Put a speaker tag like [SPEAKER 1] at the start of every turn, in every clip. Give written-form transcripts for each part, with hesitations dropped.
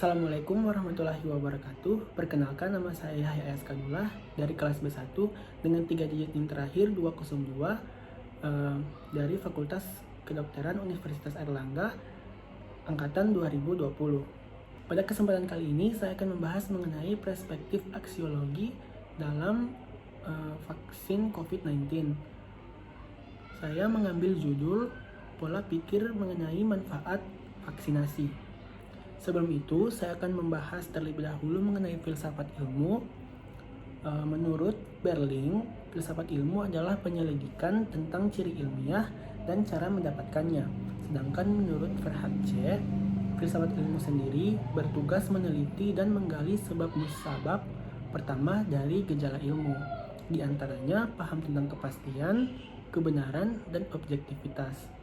[SPEAKER 1] Assalamualaikum warahmatullahi wabarakatuh. Perkenalkan, nama saya Yahya Askadullah dari kelas B1 dengan 3 digit yang terakhir 202 dari Fakultas Kedokteran Universitas Airlangga angkatan 2020. Pada kesempatan kali ini saya akan membahas mengenai perspektif aksiologi dalam vaksin COVID-19. Saya mengambil judul pola pikir mengenai manfaat vaksinasi. Sebelum itu, saya akan membahas terlebih dahulu mengenai filsafat ilmu. Menurut Berling, filsafat ilmu adalah penyelidikan tentang ciri ilmiah dan cara mendapatkannya. Sedangkan menurut Verhage, filsafat ilmu sendiri bertugas meneliti dan menggali sebab musabab pertama dari gejala ilmu. Di antaranya paham tentang kepastian, kebenaran, dan objektivitas.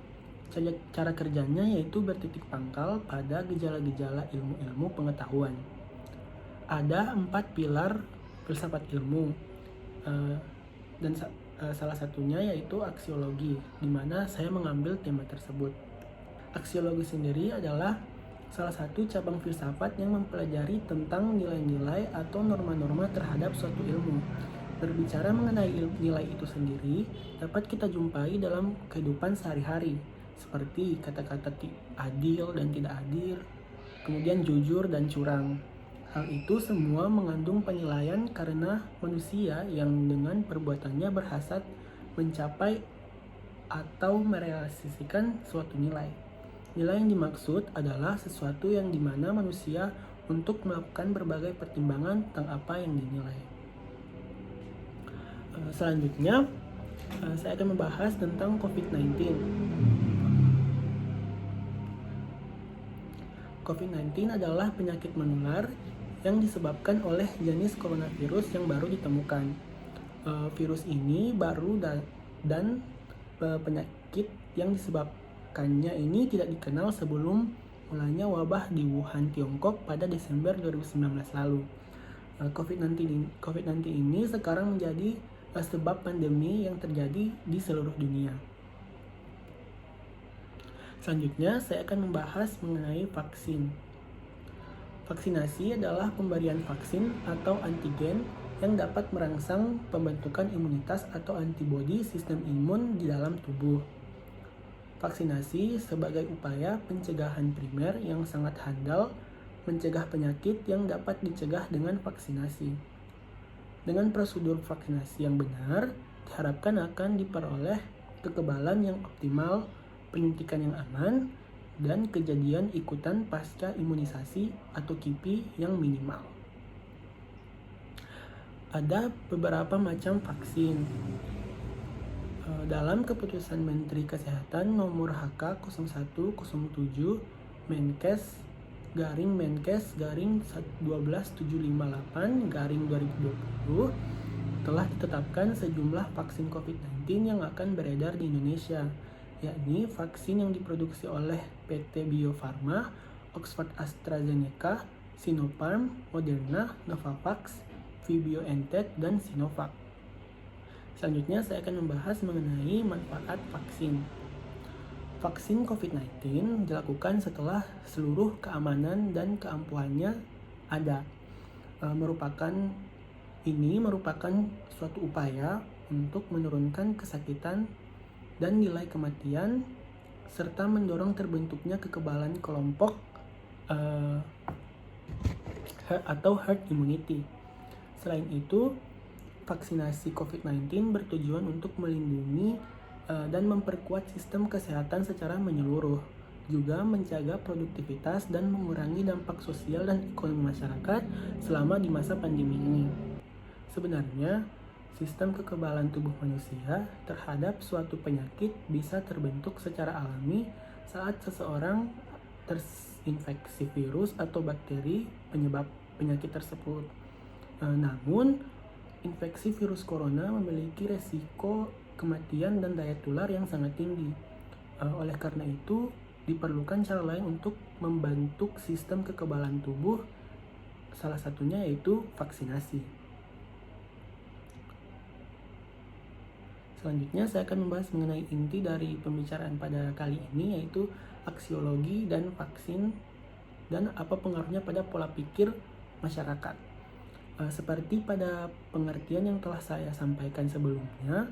[SPEAKER 1] Cara kerjanya yaitu bertitik pangkal pada gejala-gejala ilmu-ilmu pengetahuan. Ada 4 pilar filsafat ilmu, dan salah satunya yaitu aksiologi, di mana saya mengambil tema tersebut. Aksiologi sendiri adalah salah satu cabang filsafat yang mempelajari tentang nilai-nilai atau norma-norma terhadap suatu ilmu. Berbicara mengenai nilai itu sendiri dapat kita jumpai dalam kehidupan sehari-hari, seperti kata-kata adil dan tidak adil, kemudian jujur dan curang. Hal itu semua mengandung penilaian karena manusia yang dengan perbuatannya berhasrat mencapai atau merealisasikan suatu nilai. Nilai yang dimaksud adalah sesuatu yang dimana manusia untuk melakukan berbagai pertimbangan tentang apa yang dinilai. Selanjutnya, saya akan membahas tentang COVID-19. COVID-19 adalah penyakit menular yang disebabkan oleh jenis coronavirus yang baru ditemukan. Virus ini baru dan penyakit yang disebabkannya ini tidak dikenal sebelum mulanya wabah di Wuhan, Tiongkok pada Desember 2019 lalu. COVID-19 ini sekarang menjadi sebab pandemi yang terjadi di seluruh dunia. Selanjutnya, saya akan membahas mengenai vaksin. Vaksinasi adalah pemberian vaksin atau antigen yang dapat merangsang pembentukan imunitas atau antibodi sistem imun di dalam tubuh. Vaksinasi sebagai upaya pencegahan primer yang sangat handal mencegah penyakit yang dapat dicegah dengan vaksinasi. Dengan prosedur vaksinasi yang benar, diharapkan akan diperoleh kekebalan yang optimal, penyuntikan yang aman, dan kejadian ikutan pasca imunisasi atau KIPI yang minimal. Ada beberapa macam vaksin. Dalam keputusan Menteri Kesehatan nomor HK0107 Menkes/12758/2020 telah ditetapkan sejumlah vaksin COVID-19 yang akan beredar di Indonesia, yakni vaksin yang diproduksi oleh PT Bio Farma, Oxford AstraZeneca, Sinopharm, Moderna, Novavax, VBioNTech, dan Sinovac. Selanjutnya saya akan membahas mengenai manfaat vaksin. Vaksin COVID-19 dilakukan setelah seluruh keamanan dan keampuhannya ada. Ini merupakan suatu upaya untuk menurunkan kesakitan dan nilai kematian, serta mendorong terbentuknya kekebalan kelompok atau herd immunity. Selain itu, vaksinasi COVID-19 bertujuan untuk melindungi dan memperkuat sistem kesehatan secara menyeluruh, juga menjaga produktivitas dan mengurangi dampak sosial dan ekonomi masyarakat selama di masa pandemi ini. Sebenarnya, sistem kekebalan tubuh manusia terhadap suatu penyakit bisa terbentuk secara alami saat seseorang terinfeksi virus atau bakteri penyebab penyakit tersebut. Namun, infeksi virus corona memiliki resiko kematian dan daya tular yang sangat tinggi. Oleh karena itu, diperlukan cara lain untuk membentuk sistem kekebalan tubuh, salah satunya yaitu vaksinasi. Selanjutnya saya akan membahas mengenai inti dari pembicaraan pada kali ini, yaitu aksiologi dan vaksin dan apa pengaruhnya pada pola pikir masyarakat. Seperti pada pengertian yang telah saya sampaikan sebelumnya,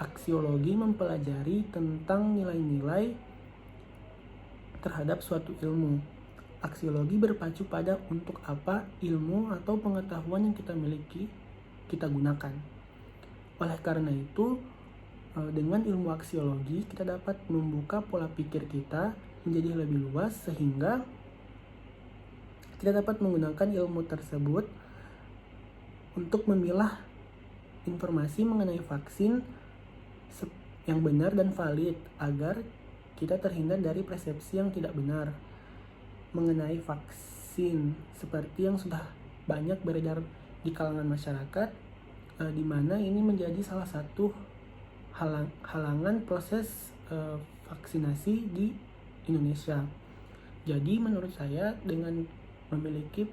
[SPEAKER 1] aksiologi mempelajari tentang nilai-nilai terhadap suatu ilmu. Aksiologi berpacu pada untuk apa ilmu atau pengetahuan yang kita miliki kita gunakan. Oleh karena itu, dengan ilmu aksiologi kita dapat membuka pola pikir kita menjadi lebih luas sehingga kita dapat menggunakan ilmu tersebut untuk memilah informasi mengenai vaksin yang benar dan valid agar kita terhindar dari persepsi yang tidak benar mengenai vaksin seperti yang sudah banyak beredar di kalangan masyarakat, di mana ini menjadi salah satu halangan proses vaksinasi di Indonesia. Jadi menurut saya dengan memiliki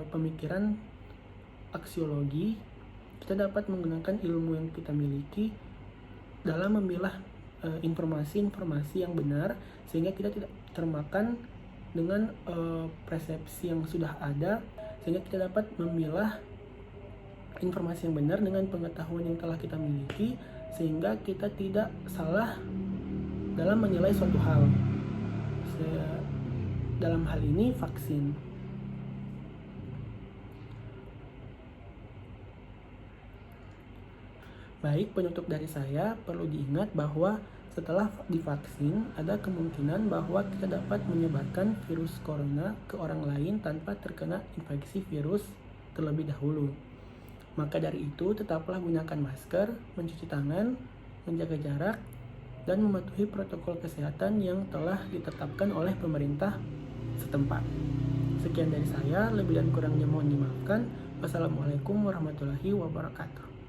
[SPEAKER 1] pemikiran aksiologi, kita dapat menggunakan ilmu yang kita miliki dalam memilah informasi-informasi yang benar sehingga kita tidak termakan dengan persepsi yang sudah ada, sehingga kita dapat memilah informasi yang benar dengan pengetahuan yang telah kita miliki sehingga kita tidak salah dalam menilai suatu hal. Dalam hal ini vaksin. Baik, penutup dari saya perlu diingat bahwa setelah divaksin ada kemungkinan bahwa kita dapat menyebarkan virus corona ke orang lain tanpa terkena infeksi virus terlebih dahulu. Maka dari itu tetaplah gunakan masker, mencuci tangan, menjaga jarak, dan mematuhi protokol kesehatan yang telah ditetapkan oleh pemerintah setempat. Sekian dari saya, lebih dan kurangnya mohon dimaafkan. Wassalamualaikum warahmatullahi wabarakatuh.